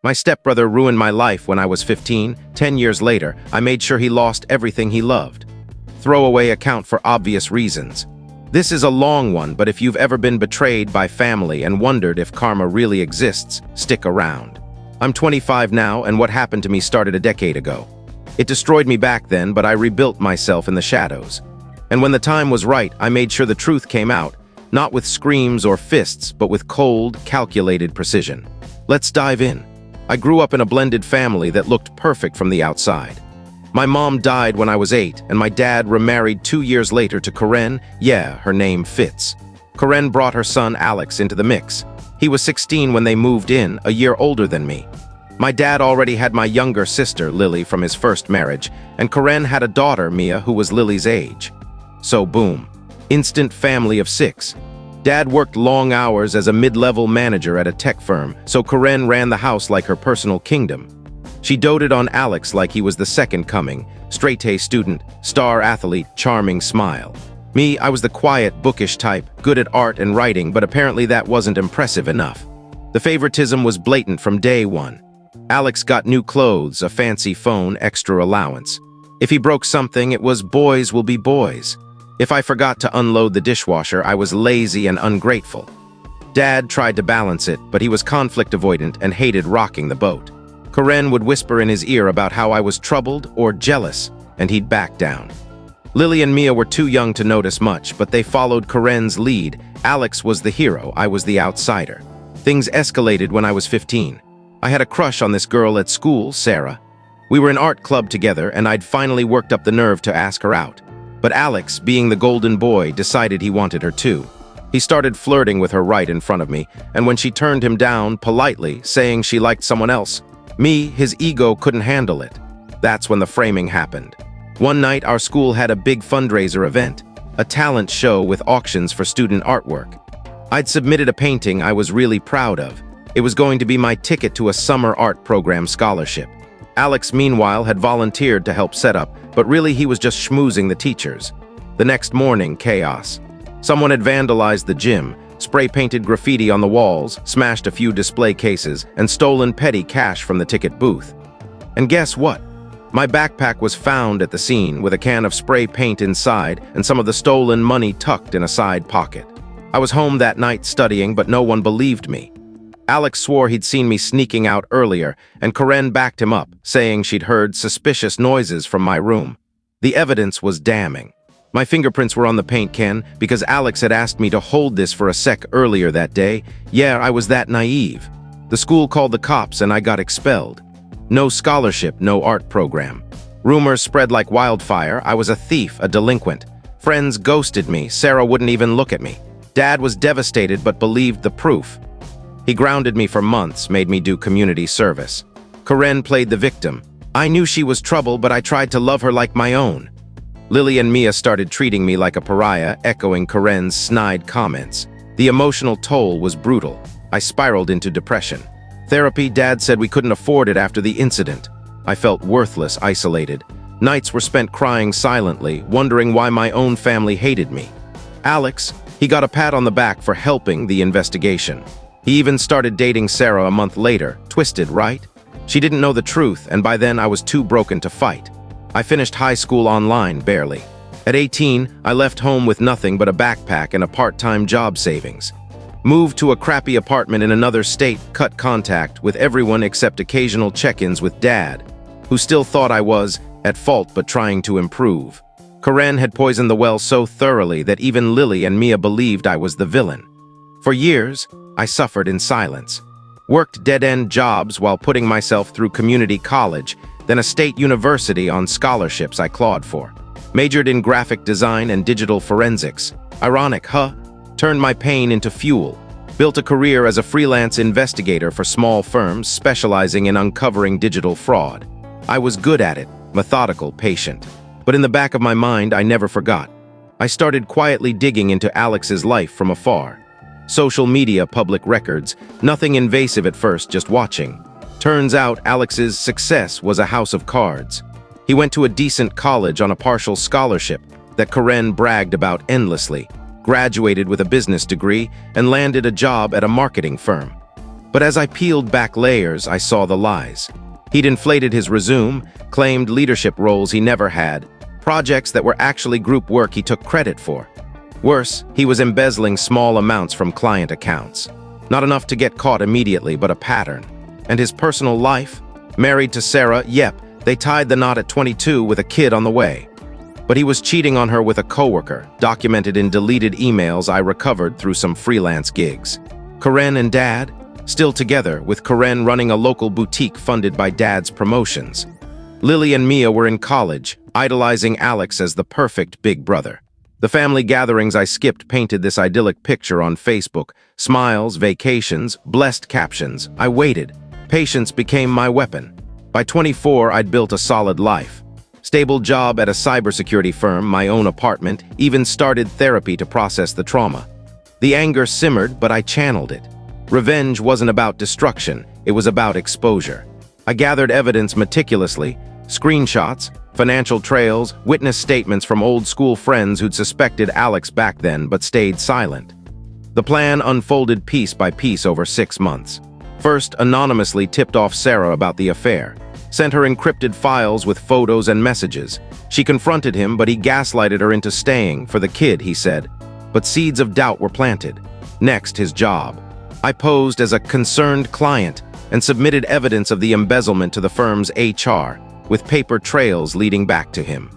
My stepbrother ruined my life when I was 15. 10 years later, I made sure he lost everything he loved. Throwaway account for obvious reasons. This is a long one, but if you've ever been betrayed by family and wondered if karma really exists, stick around. I'm 25 now, and what happened to me started a decade ago. It destroyed me back then, but I rebuilt myself in the shadows. And when the time was right, I made sure the truth came out, not with screams or fists, but with cold, calculated precision. Let's dive in. I grew up in a blended family that looked perfect from the outside. My mom died when I was 8, and my dad remarried 2 years later to Karen. Yeah, her name fits. Karen brought her son Alex into the mix. He was 16 when they moved in, a year older than me. My dad already had my younger sister, Lily, from his first marriage, and Karen had a daughter, Mia, who was Lily's age. So boom. Instant family of 6. Dad worked long hours as a mid-level manager at a tech firm, so Karen ran the house like her personal kingdom. She doted on Alex like he was the second coming, straight-A student, star athlete, charming smile. Me, I was the quiet, bookish type, good at art and writing, but apparently that wasn't impressive enough. The favoritism was blatant from day one. Alex got new clothes, a fancy phone, extra allowance. If he broke something, it was boys will be boys. If I forgot to unload the dishwasher, I was lazy and ungrateful. Dad tried to balance it, but he was conflict avoidant and hated rocking the boat. Karen would whisper in his ear about how I was troubled or jealous, and he'd back down. Lily and Mia were too young to notice much, but they followed Karen's lead. Alex was the hero, I was the outsider. Things escalated when I was 15. I had a crush on this girl at school, Sarah. We were in art club together, and I'd finally worked up the nerve to ask her out. But Alex, being the golden boy, decided he wanted her too. He started flirting with her right in front of me, and when she turned him down, politely, saying she liked someone else, me, his ego couldn't handle it. That's when the framing happened. One night, our school had a big fundraiser event, a talent show with auctions for student artwork. I'd submitted a painting I was really proud of. It was going to be my ticket to a summer art program scholarship. Alex, meanwhile, had volunteered to help set up, but really he was just schmoozing the teachers. The next morning, chaos. Someone had vandalized the gym, spray-painted graffiti on the walls, smashed a few display cases, and stolen petty cash from the ticket booth. And guess what? My backpack was found at the scene with a can of spray paint inside and some of the stolen money tucked in a side pocket. I was home that night studying, but no one believed me. Alex swore he'd seen me sneaking out earlier, and Karen backed him up, saying she'd heard suspicious noises from my room. The evidence was damning. My fingerprints were on the paint can because Alex had asked me to hold this for a sec earlier that day. Yeah, I was that naive. The school called the cops and I got expelled. No scholarship, no art program. Rumors spread like wildfire. I was a thief, a delinquent. Friends ghosted me. Sarah wouldn't even look at me. Dad was devastated but believed the proof. He grounded me for months, made me do community service. Karen played the victim. I knew she was trouble, but I tried to love her like my own. Lily and Mia started treating me like a pariah, echoing Karen's snide comments. The emotional toll was brutal. I spiraled into depression. Therapy, Dad said we couldn't afford it after the incident. I felt worthless, isolated. Nights were spent crying silently, wondering why my own family hated me. Alex, he got a pat on the back for helping the investigation. He even started dating Sarah a month later. Twisted, right? She didn't know the truth, and by then I was too broken to fight. I finished high school online, barely. At 18, I left home with nothing but a backpack and a part-time job savings. Moved to a crappy apartment in another state, cut contact with everyone except occasional check-ins with Dad, who still thought I was at fault but trying to improve. Karen had poisoned the well so thoroughly that even Lily and Mia believed I was the villain. For years, I suffered in silence. Worked dead-end jobs while putting myself through community college, then a state university on scholarships I clawed for. Majored in graphic design and digital forensics. Ironic, huh? Turned my pain into fuel. Built a career as a freelance investigator for small firms specializing in uncovering digital fraud. I was good at it, methodical, patient. But in the back of my mind, I never forgot. I started quietly digging into Alex's life from afar. Social media, public records, nothing invasive at first, just watching. Turns out Alex's success was a house of cards. He went to a decent college on a partial scholarship that Karen bragged about endlessly, graduated with a business degree, and landed a job at a marketing firm. But as I peeled back layers, I saw the lies. He'd inflated his resume, claimed leadership roles he never had, projects that were actually group work he took credit for. Worse, he was embezzling small amounts from client accounts. Not enough to get caught immediately, but a pattern. And his personal life? Married to Sarah, yep, they tied the knot at 22 with a kid on the way. But he was cheating on her with a coworker, documented in deleted emails I recovered through some freelance gigs. Karen and Dad? Still together, with Karen running a local boutique funded by Dad's promotions. Lily and Mia were in college, idolizing Alex as the perfect big brother. The family gatherings I skipped painted this idyllic picture on Facebook. Smiles, vacations, blessed captions. I waited. Patience became my weapon. By 24, I'd built a solid life. Stable job at a cybersecurity firm, my own apartment, even started therapy to process the trauma. The anger simmered, but I channeled it. Revenge wasn't about destruction, it was about exposure. I gathered evidence meticulously, screenshots, financial trails, witness statements from old school friends who'd suspected Alex back then but stayed silent. The plan unfolded piece by piece over 6 months. First, anonymously tipped off Sarah about the affair. Sent her encrypted files with photos and messages. She confronted him, but he gaslighted her into staying, for the kid, he said. But seeds of doubt were planted. Next, his job. I posed as a concerned client and submitted evidence of the embezzlement to the firm's HR, with paper trails leading back to him.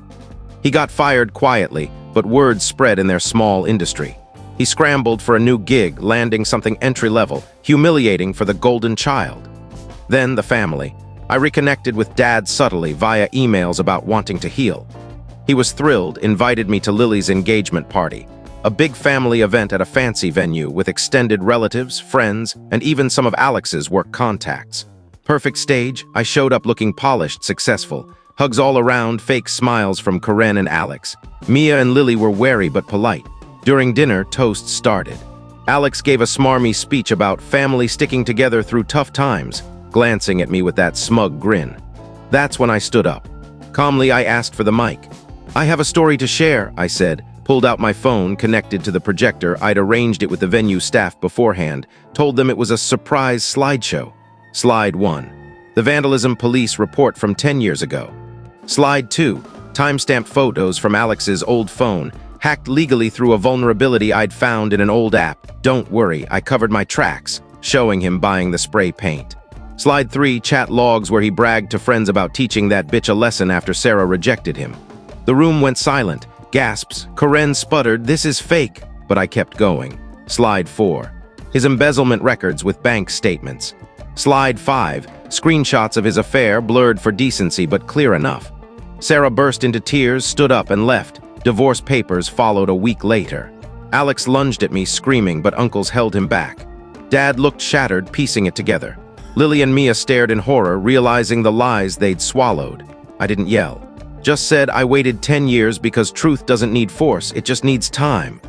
He got fired quietly, but word spread in their small industry. He scrambled for a new gig, landing something entry-level, humiliating for the golden child. Then the family. I reconnected with Dad subtly via emails about wanting to heal. He was thrilled, invited me to Lily's engagement party, a big family event at a fancy venue with extended relatives, friends, and even some of Alex's work contacts. Perfect stage, I showed up looking polished, successful. Hugs all around, fake smiles from Karen and Alex. Mia and Lily were wary but polite. During dinner, toasts started. Alex gave a smarmy speech about family sticking together through tough times, glancing at me with that smug grin. That's when I stood up. Calmly, I asked for the mic. "I have a story to share," I said, pulled out my phone, connected to the projector. I'd arranged it with the venue staff beforehand, told them it was a surprise slideshow. Slide 1. The vandalism police report from 10 years ago. Slide 2. Timestamped photos from Alex's old phone, hacked legally through a vulnerability I'd found in an old app. Don't worry, I covered my tracks, showing him buying the spray paint. Slide 3. Chat logs where he bragged to friends about teaching that bitch a lesson after Sarah rejected him. The room went silent. Gasps. Karen sputtered, "This is fake," but I kept going. Slide 4. His embezzlement records with bank statements. Slide 5. Screenshots of his affair, blurred for decency but clear enough. Sarah burst into tears, stood up and left. Divorce papers followed a week later. Alex lunged at me, screaming, but uncles held him back. Dad looked shattered, piecing it together. Lily and Mia stared in horror, realizing the lies they'd swallowed. I didn't yell. Just said I waited 10 years because truth doesn't need force, it just needs time.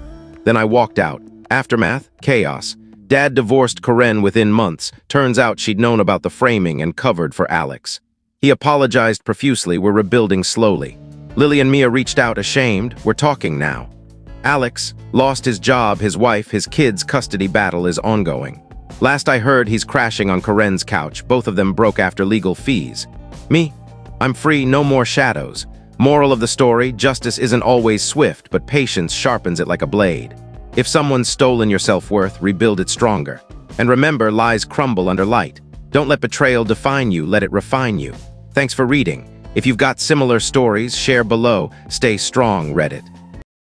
Then I walked out. Aftermath, chaos. Dad divorced Karen within months. Turns out she'd known about the framing and covered for Alex. He apologized profusely. We're rebuilding slowly. Lily and Mia reached out ashamed. We're talking now. Alex lost his job, his wife, his kids' custody battle is ongoing. Last I heard, he's crashing on Karen's couch. Both of them broke after legal fees. Me? I'm free, no more shadows. Moral of the story, justice isn't always swift, but patience sharpens it like a blade. If someone's stolen your self-worth, rebuild it stronger. And remember, lies crumble under light. Don't let betrayal define you, let it refine you. Thanks for reading. If you've got similar stories, share below. Stay strong, Reddit.